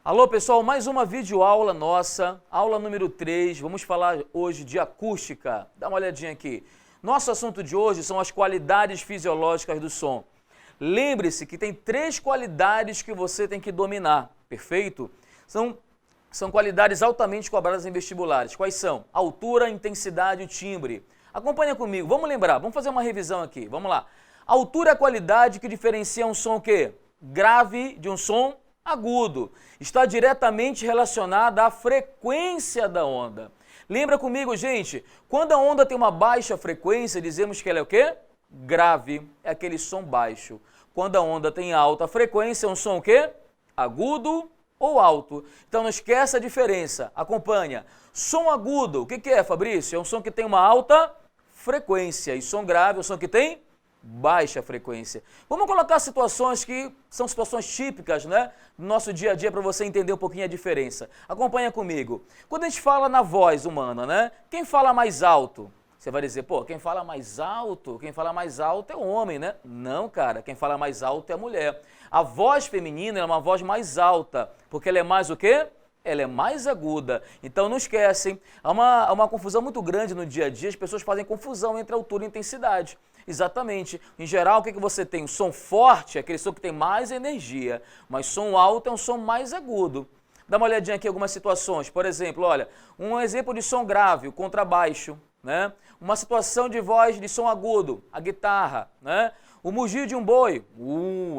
Alô pessoal, mais uma videoaula nossa, aula número 3, vamos falar hoje de acústica. Dá uma olhadinha aqui. Nosso assunto de hoje são as qualidades fisiológicas do som. Lembre-se que tem 3 qualidades que você tem que dominar, perfeito? São qualidades altamente cobradas em vestibulares. Quais são? Altura, intensidade e timbre. Acompanha comigo, vamos lembrar, vamos fazer uma revisão aqui, vamos lá. Altura é a qualidade que diferencia um som o quê? Grave de um som agudo. Está diretamente relacionada à frequência da onda. Lembra comigo, gente? Quando a onda tem uma baixa frequência, dizemos que ela é o quê? Grave, é aquele som baixo. Quando a onda tem alta frequência, é um som o quê? Agudo ou alto. Então não esqueça a diferença. Acompanha. Som agudo, o que é, Fabrício? É um som que tem uma alta frequência. E som grave é um som que tem baixa frequência. Vamos colocar situações que são situações típicas, né, do nosso dia a dia para você entender um pouquinho a diferença. Acompanha comigo. Quando a gente fala na voz humana, né, quem fala mais alto? Você vai dizer, pô, quem fala mais alto é o homem, né? Não, cara, quem fala mais alto é a mulher. A voz feminina é uma voz mais alta, porque ela é mais o quê? Ela é mais aguda. Então não esquecem, há uma confusão muito grande no dia a dia, as pessoas fazem confusão entre altura e intensidade. Exatamente. Em geral, o que você tem? O som forte é aquele som que tem mais energia, mas som alto é um som mais agudo. Dá uma olhadinha aqui em algumas situações. Por exemplo, olha, um exemplo de som grave, o contrabaixo, né? Uma situação de voz de som agudo, a guitarra, né? O mugir de um boi,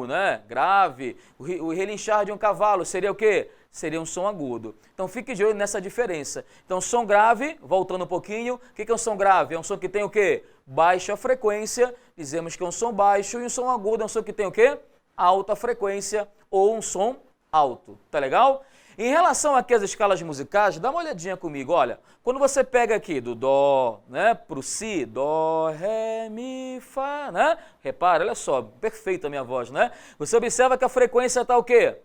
né? Grave. O relinchar de um cavalo seria o quê? Seria um som agudo. Então fique de olho nessa diferença. Então som grave, voltando um pouquinho, o que é um som grave? É um som que tem o quê? Baixa frequência, dizemos que é um som baixo, e um som agudo é um som que tem o quê? Alta frequência ou um som alto. Tá legal? Em relação aqui às escalas musicais, dá uma olhadinha comigo, olha, quando você pega aqui do dó, né, pro si, dó, ré, mi, fá, né? Repara, olha só, perfeita a minha voz, né? Você observa que a frequência está o quê?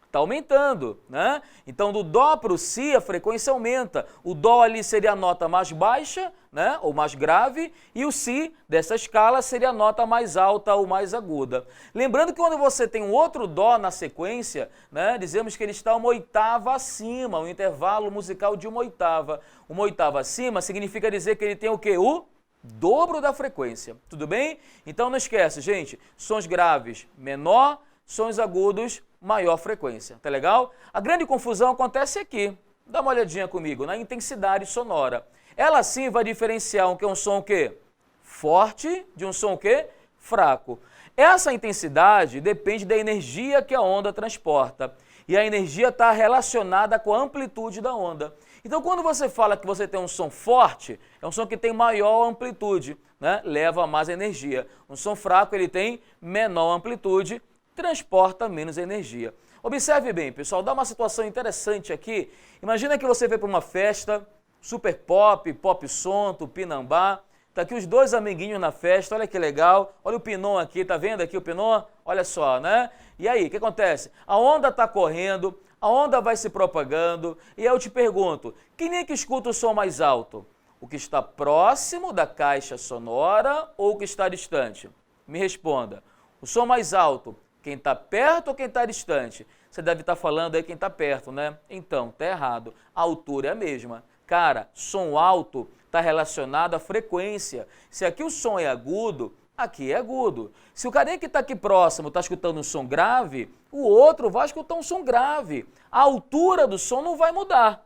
Está aumentando, né? Então, do dó para o si, a frequência aumenta. O dó ali seria a nota mais baixa, né? Ou mais grave, e o si dessa escala seria a nota mais alta ou mais aguda. Lembrando que quando você tem um outro dó na sequência, né? Dizemos que ele está uma oitava acima, um intervalo musical de uma oitava. Uma oitava acima significa dizer que ele tem o quê? O dobro da frequência. Tudo bem? Então não esquece, gente, sons graves menor, sons agudos maior frequência, tá legal? A grande confusão acontece aqui, dá uma olhadinha comigo, na intensidade sonora. Ela sim vai diferenciar um som o quê? Forte de um som o quê? Fraco. Essa intensidade depende da energia que a onda transporta, e a energia está relacionada com a amplitude da onda. Então quando você fala que você tem um som forte, é um som que tem maior amplitude, né? Leva mais energia. Um som fraco ele tem menor amplitude, transporta menos energia. Observe bem, pessoal, dá uma situação interessante aqui. Imagina que você vai para uma festa, super pop, pop som, tupinambá. Tá aqui os dois amiguinhos na festa, olha que legal. Olha o Pinon aqui, tá vendo aqui o Pinon? Olha só, né? E aí, o que acontece? A onda está correndo, a onda vai se propagando, e aí eu te pergunto, quem é que escuta o som mais alto? O que está próximo da caixa sonora ou o que está distante? Me responda. O som mais alto, quem está perto ou quem está distante? Você deve estar falando aí quem está perto, né? Então, está errado. A altura é a mesma. Cara, som alto está relacionado à frequência. Se aqui o som é agudo, aqui é agudo. Se o carinha que está aqui próximo está escutando um som grave, o outro vai escutar um som grave. A altura do som não vai mudar.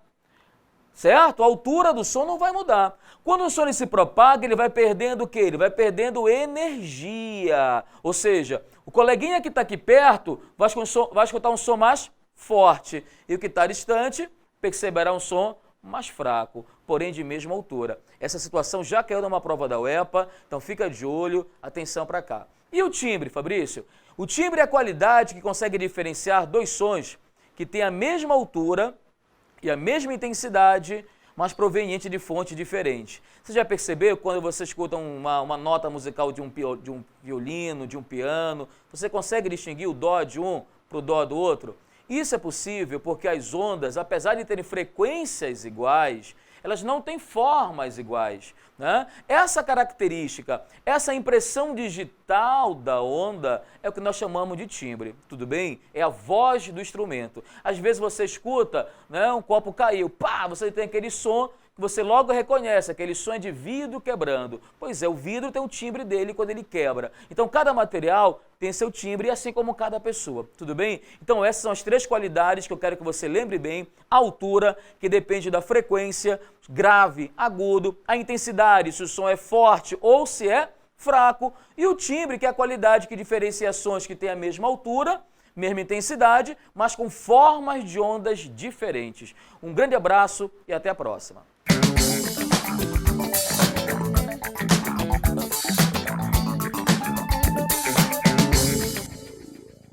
Certo? A altura do som não vai mudar. Quando o som se propaga, ele vai perdendo o quê? Ele vai perdendo energia. Ou seja, o coleguinha que está aqui perto vai escutar um som mais forte. E o que está distante perceberá um som mais fraco, porém de mesma altura. Essa situação já caiu numa prova da UEPA, então fica de olho, atenção para cá. E o timbre, Fabrício? O timbre é a qualidade que consegue diferenciar dois sons que têm a mesma altura e a mesma intensidade, mas proveniente de fonte diferente. Você já percebeu quando você escuta uma nota musical de um violino, de um piano, você consegue distinguir o dó de um para o dó do outro? Isso é possível porque as ondas, apesar de terem frequências iguais, elas não têm formas iguais, né? Essa característica, essa impressão digital da onda é o que nós chamamos de timbre, tudo bem? É a voz do instrumento. Às vezes você escuta, né, um copo caiu, pá, você tem aquele som que você logo reconhece, aquele som é de vidro quebrando. Pois é, o vidro tem o timbre dele quando ele quebra. Então, cada material tem seu timbre, assim como cada pessoa, tudo bem? Então, essas são as 3 qualidades que eu quero que você lembre bem. A altura, que depende da frequência, grave, agudo, a intensidade, se o som é forte ou se é fraco, e o timbre, que é a qualidade que diferencia sons que têm a mesma altura, mesma intensidade, mas com formas de ondas diferentes. Um grande abraço e até a próxima.